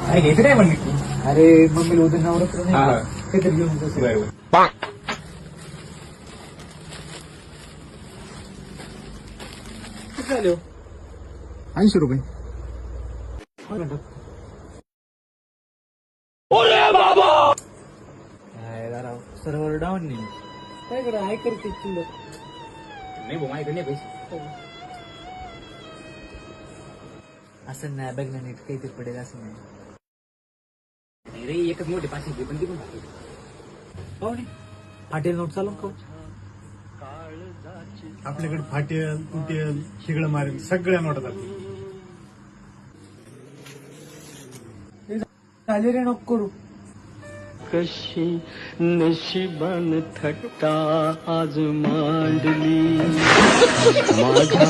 काय घ्यायचं काय म्हणली तू? अरे मम्मीला उद्या नवरात्र नाही हा, का? हा. काहीतरी घेऊन जायचं. बरोबर. किती झाले हो? 80 रुपये. सर्व्हर डाऊन नाही काय करा आहे करते तुला नाही भाऊ माझ्याकडे नाही पैसे. असं नाही बघ ना नीट काहीतरी पडेल असं नाही नाही रे एकच मोठे 500 पण ती पण भारी. पाहुणे हॉटेल नोट चालू का आपल्याकडे फाटेल तुटेल शिगड मारेल सगळ्या नोटा जातील. झाले रे नको करू कशी नशिबान थट्टा आज मांडली माझ्या